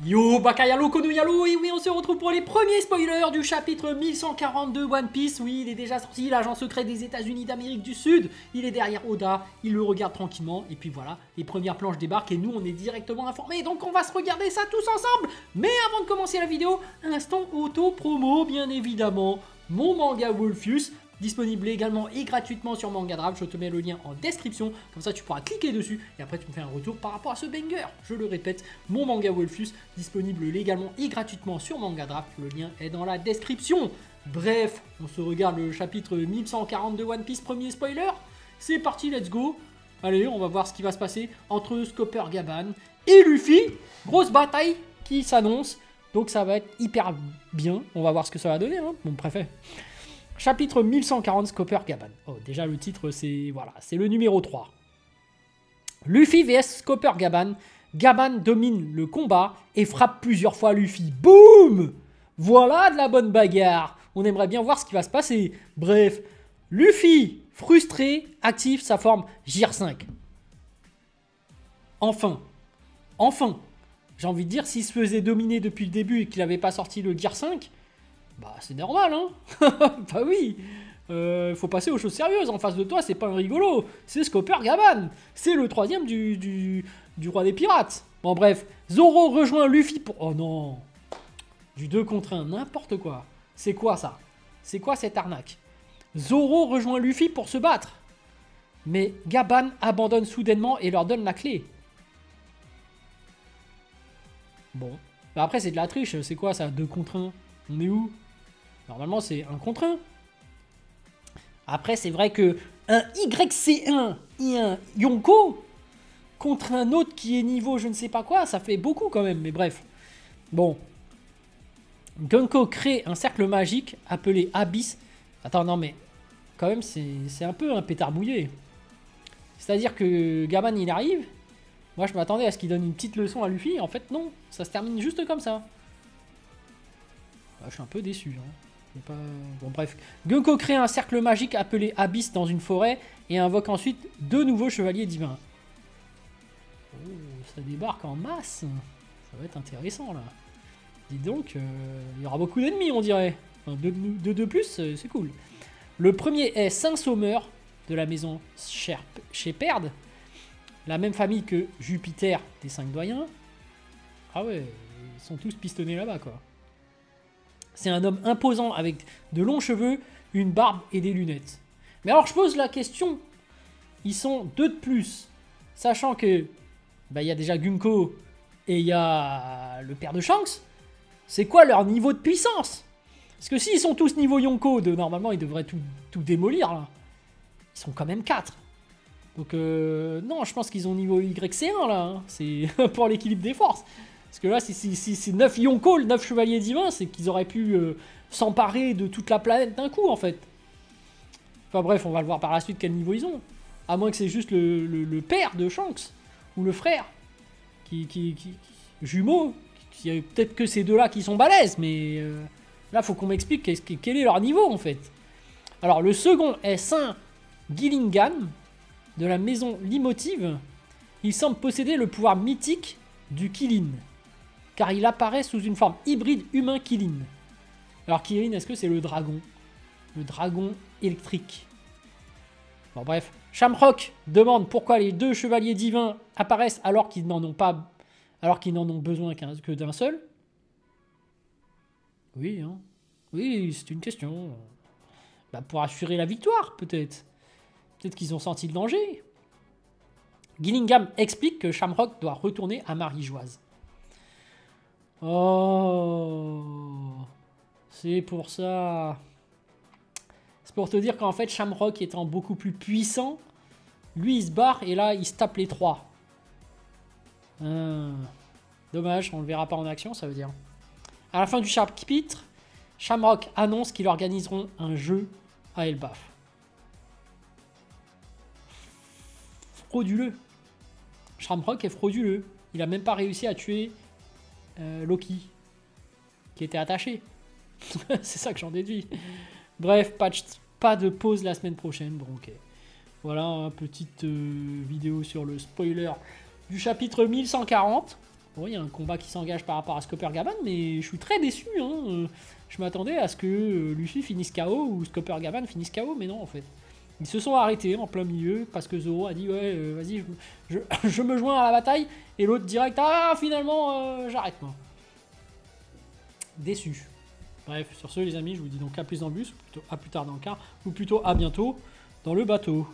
Yo, Bakayalo, Konoyalo, et oui, on se retrouve pour les premiers spoilers du chapitre 1142 One Piece. Oui, il est déjà sorti, l'agent secret des États-Unis d'Amérique du Sud. Il est derrière Oda, il le regarde tranquillement, et puis voilà, les premières planches débarquent et nous, on est directement informés. Donc, on va se regarder ça tous ensemble. Mais avant de commencer la vidéo, instant auto-promo, bien évidemment, mon manga Wolfius. Disponible également et gratuitement sur Mangadraft, je te mets le lien en description, comme ça tu pourras cliquer dessus et après tu me fais un retour par rapport à ce banger. Je le répète, mon manga Wolfius, disponible légalement et gratuitement sur Mangadraft, le lien est dans la description. Bref, on se regarde le chapitre 1142 One Piece, premier spoiler. C'est parti, let's go. Allez, on va voir ce qui va se passer entre Scopper Gaban et Luffy. Grosse bataille qui s'annonce, donc ça va être hyper bien. On va voir ce que ça va donner, hein, mon préfet. Chapitre 1140, Scopper Gaban. Oh, déjà le titre, c'est voilà, c'est le numéro 3. Luffy vs Scopper Gaban. Gaban domine le combat et frappe plusieurs fois Luffy. Boum! Voilà de la bonne bagarre. On aimerait bien voir ce qui va se passer. Bref, Luffy, frustré, active sa forme Gear 5. Enfin. J'ai envie de dire, s'il se faisait dominer depuis le début et qu'il n'avait pas sorti le Gear 5... bah c'est normal, hein. Bah oui. Faut passer aux choses sérieuses. En face de toi, c'est pas un rigolo. C'est Scopper Gaban. C'est le troisième du roi des pirates. Bon bref, Zoro rejoint Luffy pour... oh non. Du 2 contre 1, n'importe quoi. C'est quoi ça? C'est quoi cette arnaque? Zoro rejoint Luffy pour se battre. Mais Gaban abandonne soudainement et leur donne la clé. Bon. Bah après c'est de la triche. C'est quoi ça? 2 contre 1. On est où? Normalement, c'est 1 contre 1. Après, c'est vrai que un YC1 et un Yonko contre un autre qui est niveau je ne sais pas quoi, ça fait beaucoup quand même, mais bref. Bon. Gunko crée un cercle magique appelé Abyss. Attends, non, mais quand même, c'est un peu un pétard mouillé. C'est-à-dire que Gaban, il arrive. Moi, je m'attendais à ce qu'il donne une petite leçon à Luffy. En fait, non. Ça se termine juste comme ça. Je suis un peu déçu. Hein. Pas... bon, bref. Gunko crée un cercle magique appelé Abyss dans une forêt et invoque ensuite 2 nouveaux chevaliers divins. Oh, ça débarque en masse. Ça va être intéressant là. Dis donc, il y aura beaucoup d'ennemis, on dirait. Enfin, de plus, c'est cool. Le premier est Saint-Sommer de la maison Shepherd, la même famille que Jupiter des 5 doyens. Ah ouais, ils sont tous pistonnés là-bas quoi. C'est un homme imposant avec de longs cheveux, une barbe et des lunettes. Mais alors je pose la question, ils sont 2 de plus, sachant que bah, y a déjà Gunko et il y a le père de Shanks. C'est quoi leur niveau de puissance? Parce que s'ils sont tous niveau Yonko, normalement ils devraient tout démolir là. Ils sont quand même 4. Donc non, je pense qu'ils ont niveau YC1 là, hein. C'est pour l'équilibre des forces. Parce que là, si c'est 9 Yonko, 9 chevaliers divins, c'est qu'ils auraient pu s'emparer de toute la planète d'un coup, en fait. Enfin bref, on va le voir par la suite quel niveau ils ont. À moins que c'est juste le père de Shanks, ou le frère, jumeau, peut-être que ces deux-là qui sont balèzes, mais là, faut qu'on m'explique quel est leur niveau, en fait. Alors, le second est Saint Gillingham, de la maison Limotive. Il semble posséder le pouvoir mythique du Killin, car il apparaît sous une forme hybride humain-Killin. Alors Killin, est-ce que c'est le dragon? Le dragon électrique. Bon bref, Shamrock demande pourquoi les 2 chevaliers divins apparaissent alors qu'ils n'en ont pas, alors qu'ils n'en ont besoin que d'un seul. Oui, hein. Oui, c'est une question. Bah, pour assurer la victoire, peut-être. Peut-être qu'ils ont senti le danger. Gillingham explique que Shamrock doit retourner à Marie-Joise. Oh, c'est pour ça. C'est pour te dire qu'en fait, Shamrock étant beaucoup plus puissant, lui il se barre et là il se tape les 3. Dommage, on le verra pas en action, ça veut dire. À la fin du chapitre, Shamrock annonce qu'ils organiseront un jeu à Elbaf. Frauduleux. Shamrock est frauduleux. Il a même pas réussi à tuer Loki, qui était attaché. C'est ça que j'en déduis. Bref, pas de pause la semaine prochaine. Bon, ok. Voilà, petite vidéo sur le spoiler du chapitre 1140. Bon, il y a un combat qui s'engage par rapport à Scopper Gaban, mais je suis très déçu. Hein. Je m'attendais à ce que Luffy finisse KO ou Scopper Gaban finisse KO, mais non en fait. Ils se sont arrêtés en plein milieu parce que Zoro a dit ouais vas-y je me joins à la bataille et l'autre direct ah finalement j'arrête moi. Déçu. Bref, sur ce les amis, je vous dis donc à plus dans le bus, ou plutôt à plus tard dans le car, ou plutôt à bientôt dans le bateau.